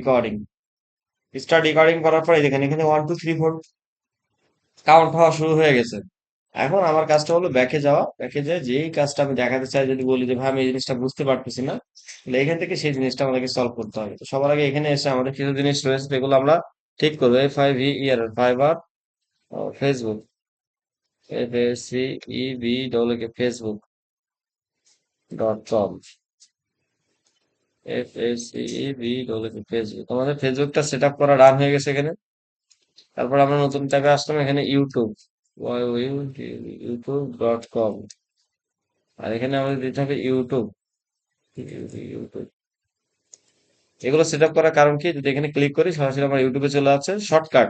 Recording. Start recording করার পরে দেখেন এখানে 1 2 3 4 কাউন্ট হওয়া শুরু হয়ে গেছে। এখন আমার কাজটা হলো ব্যাকে যাওয়া, ব্যাকে যেয়ে যেই কাজটা আমি দেখাতে চাই, যদি বলি যে ভাই আমি এই জিনিসটা বুঝতে পারতেছি না, তাহলে এখান থেকে সেই জিনিসটা আমাদেরকে সলভ করতে হবে। তো সবার আগে এখানে এসে আমাদের কিছু জিনিস রয়েছে যেগুলো আমরা ঠিক করবো। FIVER, fibre, Facebook, FACEBOOK.com, FACEBOOK আমাদের ফেসবুকটা সেট আপ করা রান হয়ে গেছে এখানে। তারপর আমরা নতুন ট্যাবে আসলাম, এখানে ইউটিউব, youtube.com, আর এখানে আমাদের দিতে হবে ইউটিউব, ইউটিউব। এগুলো সেট আপ করার কারণ কি, যদি এখানে ক্লিক করি সরাসরি আমার ইউটিউবে চলে যাচ্ছে শর্টকাট।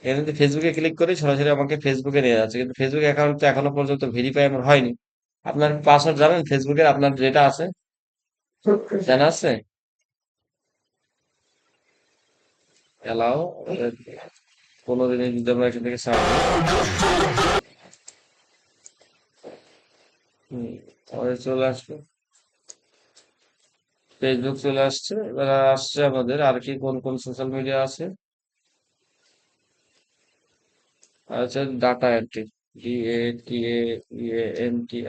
এখানে যদি ফেসবুকে ক্লিক করি সরাসরি আমাকে ফেসবুকে নিয়ে যাচ্ছে, কিন্তু ফেসবুক অ্যাকাউন্ট তো এখনো পর্যন্ত ভেরিফাই আমার হয়নি। আপনার পাসওয়ার্ড জানেন ফেসবুকের, আপনার যেটা আছে জানা আছে? অ্যালাও, কোনো দিনই যদি আমরা এখান থেকে সার্চ দিই, আমাদের চলে আসবে ফেসবুক, চলে আসছে। এবার আসছে আমাদের আর কি কোন কোন সোশ্যাল মিডিয়া আছে। আচ্ছা, ডাটা এন্ট্রি, DATAENTRY।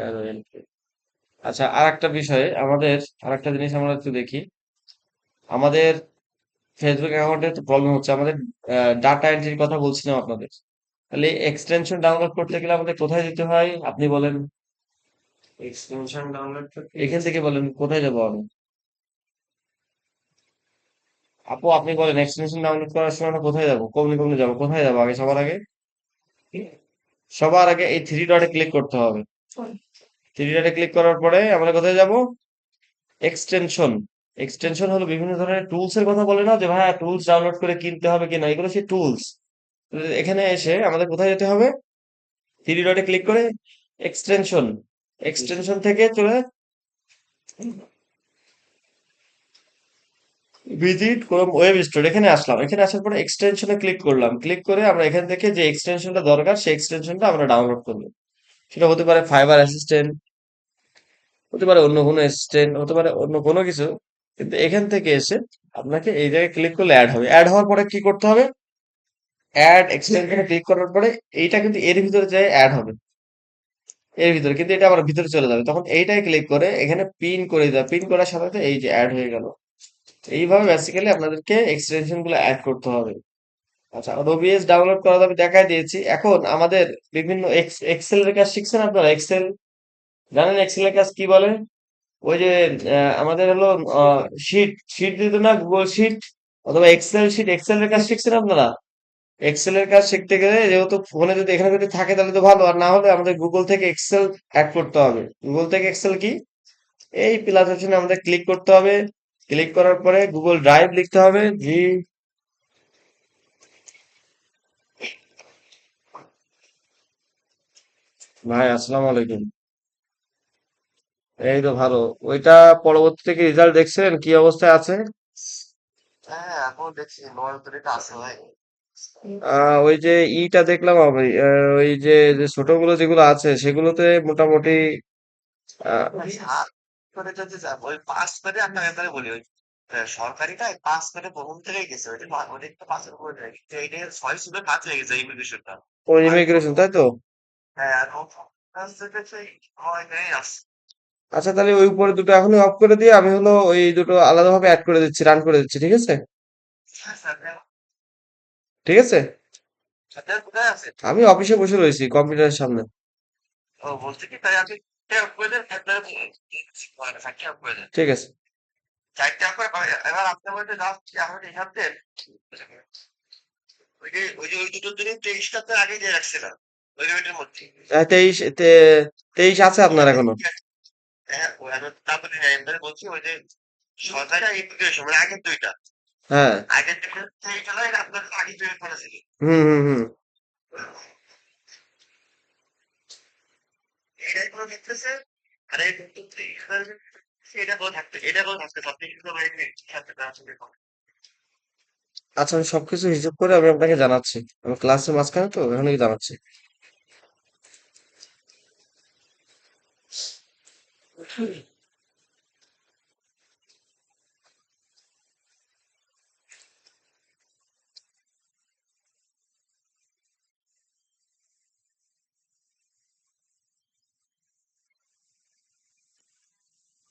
আচ্ছা, আর একটা বিষয়ে আমাদের, আর একটা জিনিস আমরা একটু দেখি। আমাদের ফেসবুক অ্যাকাউন্টে তো প্রবলেম হচ্ছে, আমাদের ডাটা এন্ট্রির কথা বলছিলাম আপনাদের। তাহলে এক্সটেনশন ডাউনলোড করতে গেলে আমাদের কোথায় যেতে হয় আপনি বলেন? এক্সটেনশন ডাউনলোড করতে এখান থেকে বলেন কোথায় যাবো আমি? আপু আপনি বলেন এক্সটেনশন ডাউনলোড করার সময় আমরা কোথায় যাবো, কমনি কমনি যাবো, কোথায় যাবো আগে? সবার আগে, সবার আগে এই থ্রি ডটে ক্লিক করতে হবে। থ্রি ডটে ক্লিক করার পরে আমরা কোথায় যাব? এক্সটেনশন। এক্সটেনশন হলো বিভিন্ন ধরনের টুলস এর কথা বলে না, যে ভাই টুলস ডাউনলোড করে কিনতে হবে কিনা, এগুলো সেই টুলস। এখানে এসে আমাদের কোথায় যেতে হবে? থ্রি ডটে ক্লিক করে এক্সটেনশন, এক্সটেনশন থেকে চলে ভিজিট ক্রোম ওয়েব স্টোর, এখানে আসলাম। এখানে আসার পরে এক্সটেনশনে ক্লিক করলাম, ক্লিক করে আমরা এখান থেকে যে এক্সটেনশনটা দরকার সেই এক্সটেনশনটা আমরা ডাউনলোড করবো। সেটা হতে পারে ফাইবার অ্যাসিস্ট্যান্ট, হতে পারে অন্য কোনো অ্যাসিস্ট্যান্ট, হতে পারে অন্য কোনো কিছু। কিন্তু এখান থেকে এসে আপনাকে এই জায়গায় ক্লিক করলে অ্যাড হবে। অ্যাড হওয়ার পরে কি করতে হবে? অ্যাড এক্সটেনশনে ক্লিক করার পরে এইটা কিন্তু এর ভিতরে যায় অ্যাড হবে, এর ভিতরে কিন্তু এটা আবার ভিতরে চলে যাবে। তখন এইটাই ক্লিক করে এখানে পিন করে দেওয়া, পিন করার সাথে সাথে এই যে অ্যাড হয়ে গেল। এইভাবে বেসিক্যালি আপনাদেরকে এক্সটেনশন গুলো অ্যাড করতে হবে। আচ্ছা, ওবিএস ডাউনলোড করা আমি দেখাই দিয়েছি। এখন আমাদের বিভিন্ন এক্সেল এর কাজ শিখছেন আপনারা? এক্সেল জানেন এক্সেল এর কাজ কি বলে? ওই যে আমাদের হলো শিট, শিট দিত না, গুগল শিট অথবা এক্সেল শিট, এক্সেল এর কাজ শিখছেন আপনারা? এক্সেল এর কাজ শিখতে গেলে যেহেতু ফোনে যদি এখানে যদি থাকে তাহলে তো ভালো, আর না হলে আমাদের গুগল থেকে এক্সেল অ্যাড করতে হবে। গুগল থেকে এক্সেল কি, এই প্লাস অপশনে আমাদের ক্লিক করতে হবে। ক্লিক করার পরে গুগল ড্রাইভ লিখতে হবে, জি। ভাই আসসালামু আলাইকুম। এই তো ভালো। ওইটা পরবর্তী থেকে রেজাল্ট দেখছেন কি অবস্থায় আছে? ওই যে ইটা দেখলাম আমি, ওই যে যে ছোটগুলো যেগুলো আছে সেগুলোতে মোটামুটি আহ, ওই ইমিগ্রেশন, তাই তো? আচ্ছা, তাহলে ওই উপরে দুটো এখনই অফ করে দিয়ে আমি হলো ওই দুটো আলাদাভাবে অ্যাড করে দিচ্ছি, রান করে দিচ্ছি, ঠিক আছে? ঠিক আছে, আমি অফিসে বসে রয়েছি কম্পিউটারের সামনে। ঠিক আছে। হ্যাঁ, 23 আছে আপনার এখনো? হ্যাঁ। হুম হুম হুম। আচ্ছা, আমি সবকিছু হিসাব করে আমি আপনাকে জানাচ্ছি। আমি ক্লাসের মাঝখানে তো এখনই জানাচ্ছি।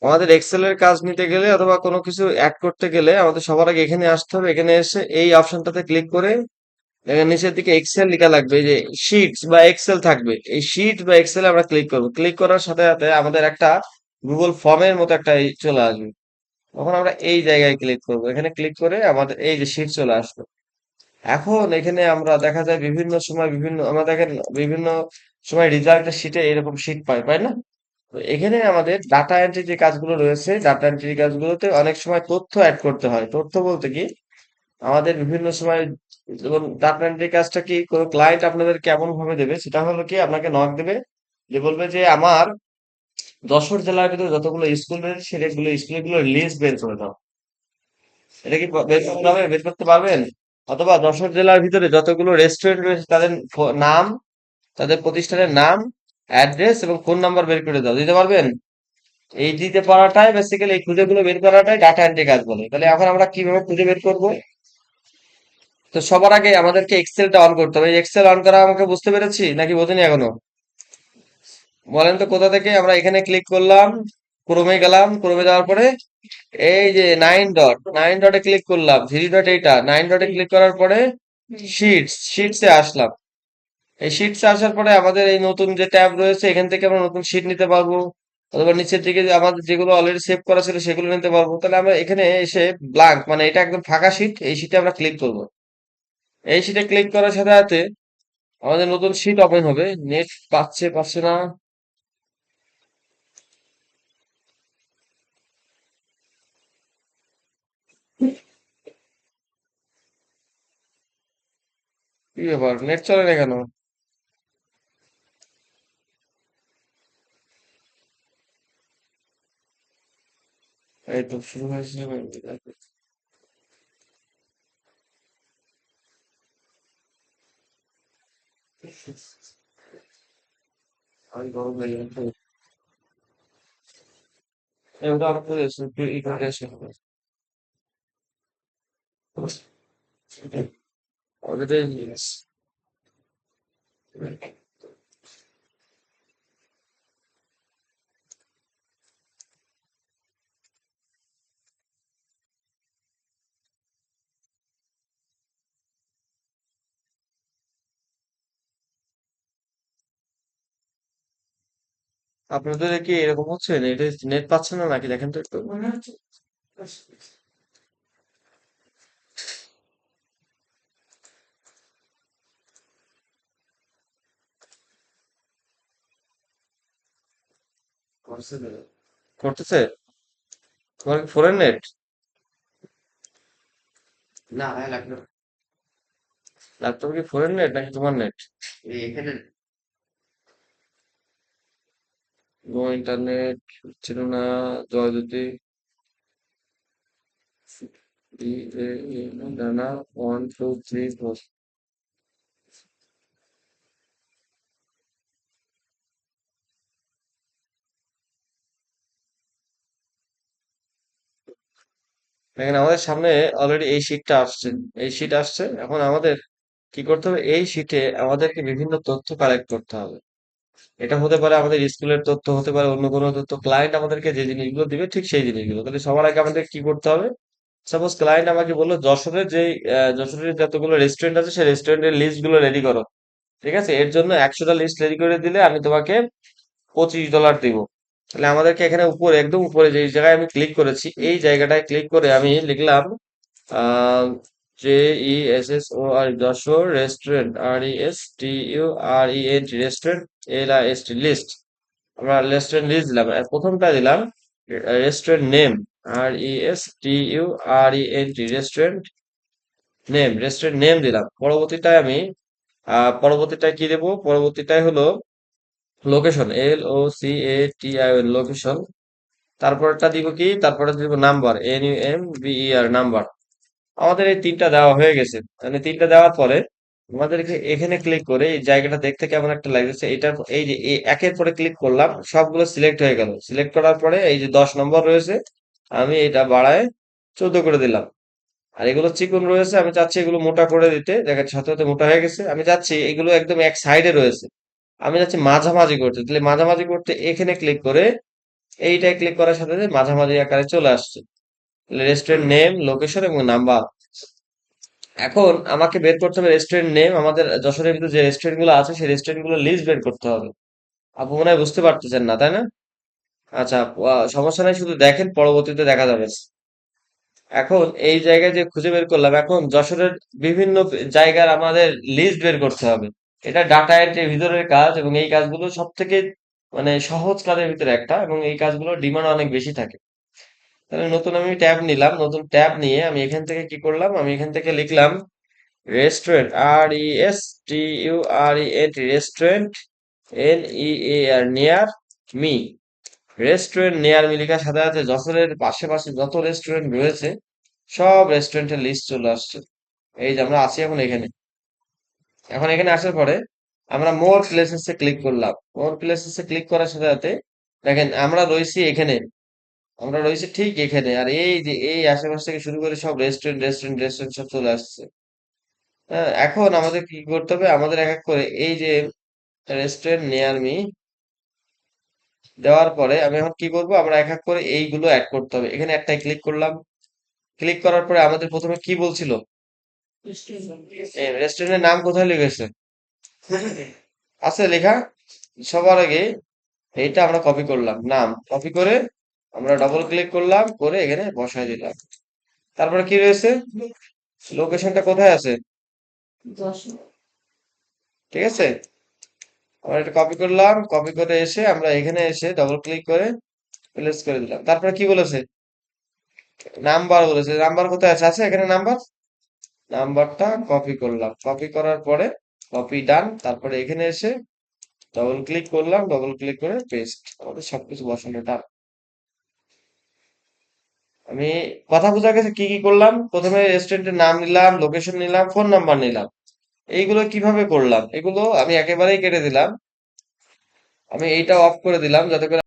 আমাদের এক্সেল এর কাজ নিতে গেলে অথবা কোনো কিছু অ্যাড করতে গেলে আমাদের সবার আগে এখানে আসতে হবে। এখানে এসে এই অপশনটাতে ক্লিক করে এখানে নিচের দিকে এক্সেল লেখা লাগবে, এই যে শিটস বা এক্সেল থাকবে, এই শিট বা এক্সেল আমরা ক্লিক করবো। ক্লিক করার সাথে সাথে আমাদের একটা গুগল ফর্মের মতো একটা চলে আসবে। তখন আমরা এই জায়গায় ক্লিক করবো, এখানে ক্লিক করে আমাদের এই যে শিট চলে আসলো। এখন এখানে আমরা দেখা যায় বিভিন্ন সময় বিভিন্ন আমরা দেখেন বিভিন্ন সময় রেজাল্টের শিটে এরকম শিট পাই, পাই না? তো এখানে আমাদের ডাটা এন্ট্রি যে কাজগুলো রয়েছে, ডাটা এন্ট্রি কাজগুলোতে অনেক সময় তথ্য অ্যাড করতে হয়। তথ্য বলতে কি, আমাদের বিভিন্ন সময় যেমন ডাটা এন্ট্রি কাজটা কি কোনো ক্লায়েন্ট আপনাদের কেমন ভাবে দেবে, সেটা হলো কি আপনাকে নক দেবে, যে বলবে যে আমার যশোর জেলার ভিতরে যতগুলো স্কুল রয়েছে সেগুলো স্কুলগুলোর লিস্ট বের করে দাও। এটা কি বের করতে হবে, বের করতে পারবেন? অথবা যশোর জেলার ভিতরে যতগুলো রেস্টুরেন্ট রয়েছে তাদের নাম, তাদের প্রতিষ্ঠানের নাম, অ্যাড্রেস এবং ফোন নাম্বার বের করে দাও, দিতে পারবেন? এই দিতে পারাটাই বেসিক্যালি, এই খুঁজেগুলো বের করাটাই ডাটা এন্ট্রি কাজ বলে। তাহলে এখন আমরা কিভাবে খুঁজে বের করব? তো সবার আগে আমাদেরকে এক্সেলটা অন করতে হবে। এক্সেল অন করা আমাকে বুঝতে পেরেছি নাকি বোঝেনি এখনো? বলেন তো কোথা থেকে? আমরা এখানে ক্লিক করলাম, ক্রোমে গেলাম, ক্রোমে যাওয়ার পরে এই যে নাইন ডটে ক্লিক করলাম, 3 ডট, এইটা 9 ডটে ক্লিক করার পরে শিটসে আসলাম। এই শিটসে আসার পরে আমাদের এই নতুন যে ট্যাব রয়েছে এখান থেকে আমরা নতুন শিট নিতে পারবো, অথবা নিচের দিকে যে আমাদের যেগুলো অলরেডি সেভ করা ছিল সেগুলো নিতে পারবো। তাহলে আমরা এখানে এসে ব্ল্যাঙ্ক, মানে এটা একদম ফাঁকা শিট, এই শিটে আমরা ক্লিক করব। এই শিটে ক্লিক করার সাথে সাথে আমাদের নতুন শিট ওপেন হবে। নেট পাচ্ছে পাচ্ছে না, কি ব্যাপার, নেট চলে না কেন? এই তো শুরু হয়েছে। আমি গরম হয়ে গেছে। এবার আমাদের ই করে আসে। আমাদের আপনাদের কি এরকম হচ্ছে, নেট নেট পাচ্ছে না নাকি দেখেন তো একটু। করতেছে? তোমার কি ফোরেন নেট? না হ্যাঁ ল্যাপটপ, ল্যাপটপ কি ফোরেন নেট নাকি তোমার নেট? এখানে নো ইন্টারনেট ছিল না। জয়জ্যোতি ডানা 1 2 3 4। দেখেন আমাদের সামনে অলরেডি এই শীটটা আসছে, এই শীট আসছে। এখন আমাদের কি করতে হবে, এই শীটে আমাদেরকে বিভিন্ন তথ্য কালেক্ট করতে হবে। এটা হতে পারে আমাদের স্কুলের তথ্য, হতে পারে অন্য কোনো তথ্য। ক্লায়েন্ট আমাদেরকে যে জিনিসগুলো দিবে ঠিক সেই জিনিসগুলো। তাহলে সবার আগে আমাদের কি করতে হবে, সাপোজ ক্লায়েন্ট আমাকে বললো যশোরের যে যশোরের যতগুলো রেস্টুরেন্ট আছে সেই রেস্টুরেন্টের লিস্ট গুলো রেডি করো। ঠিক আছে, এর জন্য 100টা লিস্ট রেডি করে দিলে আমি তোমাকে $25 দিব। তাহলে আমাদেরকে এখানে উপরে, একদম উপরে যে জায়গায় আমি ক্লিক করেছি এই জায়গাটায় ক্লিক করে আমি লিখলাম আহ JESSOR, Jessore restaurant, RESTURENT list. আমরা রেস্টুরেন্ট লিস্ট দিলাম, আর প্রথমটা দিলাম restaurant name, restaurant restaurant name দিলাম। পরবর্তীটায় আমি পরবর্তীটায় কি দেবো, পরবর্তীটায় হলো লোকেশন, LOCATION লোকেশন। তারপরটা দিব কি, তারপরে দিব নাম্বার, NUMBER নাম্বার। আমাদের এই তিনটা দেওয়া হয়ে গেছে। মানে তিনটা দেওয়ার পরে আমাদেরকে এখানে ক্লিক করে এই জায়গাটা দেখতে কেমন একটা লাগছে, এটা এই যে এই একের পরে ক্লিক করলাম, সবগুলো সিলেক্ট হয়ে গেল। সিলেক্ট করার পরে এই যে 10 নম্বর রয়েছে, আমি এটা বাড়ায় 14 করে দিলাম। আর এগুলো চিকন রয়েছে, আমি চাচ্ছি এগুলো মোটা করে দিতে। দেখেন সাথে সাথে মোটা হয়ে গেছে। আমি চাচ্ছি এগুলো একদম এক সাইডে রয়েছে, আমি চাচ্ছি মাঝামাঝি করতে। তাহলে মাঝামাঝি করতে এখানে ক্লিক করে এইটায় ক্লিক করার সাথে সাথে মাঝামাঝি আকারে চলে আসছে রেস্টুরেন্ট নেম, লোকেশন এবং নাম্বার। এখন আমাকে বের করতে হবে রেস্টুরেন্ট নেম, আমাদের যশোরের ভিতরে যে রেস্টুরেন্ট গুলো আছে সেই রেস্টুরেন্ট গুলো লিস্ট বের করতে হবে। আপু মনে হয় বুঝতে পারতেছেন না, তাই না? আচ্ছা, সমস্যা নাই, শুধু দেখেন, পরবর্তীতে দেখা যাবে। এখন এই জায়গায় যে খুঁজে বের করলাম, এখন যশোরের বিভিন্ন জায়গার আমাদের লিস্ট বের করতে হবে। এটা ডাটা এন্ট্রির ভিতরের কাজ এবং এই কাজগুলো সব থেকে মানে সহজ কাজের ভিতরে একটা, এবং এই কাজগুলোর ডিমান্ড অনেক বেশি থাকে। তাহলে নতুন আমি ট্যাব নিলাম, নতুন ট্যাব নিয়ে আমি এখান থেকে কি করলাম, আমি এখান থেকে লিখলাম restaurant, RESTURENT, restaurant, NEAR, near me. Restaurant near me লেখার সাথে সাথে যশোরের পাশে যত রেস্টুরেন্ট রয়েছে সব রেস্টুরেন্টের লিস্ট চলে আসছে। এই যে আমরা আছি এখন এখানে। এখন এখানে আসার পরে আমরা মোর প্লেসেস এ ক্লিক করলাম। মোর প্লেসেস এ ক্লিক করার সাথে সাথে দেখেন আমরা রয়েছি এখানে, আমরা রয়েছি ঠিক এখানে, আর এই যে এই আশেপাশ থেকে শুরু করে সব রেস্টুরেন্ট সব চলে আসছে। হ্যাঁ, এখন আমাদের কি করতে হবে, আমাদের এক এক করে এই যে রেস্টুরেন্ট নিয়ার মি দেওয়ার পরে আমি এখন কি করব, আমরা এক এক করে এইগুলো অ্যাড করতে হবে। এখানে একটাই ক্লিক করলাম। ক্লিক করার পরে আমাদের প্রথমে কি বলছিল, রেস্টুরেন্টের নাম কোথায় লিখেছে, আছে লেখা। সবার আগে এইটা আমরা কপি করলাম, নাম কপি করে আমরা ডবল ক্লিক করলাম, করে এখানে বসায় দিলাম। তারপরে কি রয়েছে, লোকেশনটা কোথায় আছে, ঠিক আছে। আমরা এটা কপি করলাম, কপি করে এসে আমরা এখানে এসে ডবল ক্লিক করে প্লেস করে দিলাম। তারপরে কি বলেছে, নাম্বার বলেছে, নাম্বার কোথায় আছে, আছে এখানে নাম্বার। নাম্বারটা কপি করলাম, কপি করার পরে কপি ডান, তারপরে এখানে এসে ডবল ক্লিক করলাম, ডবল ক্লিক করে পেস্ট, আমাদের সবকিছু বসানো ডান। আমি কথা বোঝা গেছে কি কি করলাম, প্রথমে রেস্টুরেন্টের নাম নিলাম, লোকেশন নিলাম, ফোন নাম্বার নিলাম। এইগুলো কিভাবে করলাম, এগুলো আমি একেবারেই কেটে দিলাম। আমি এইটা অফ করে দিলাম যাতে করে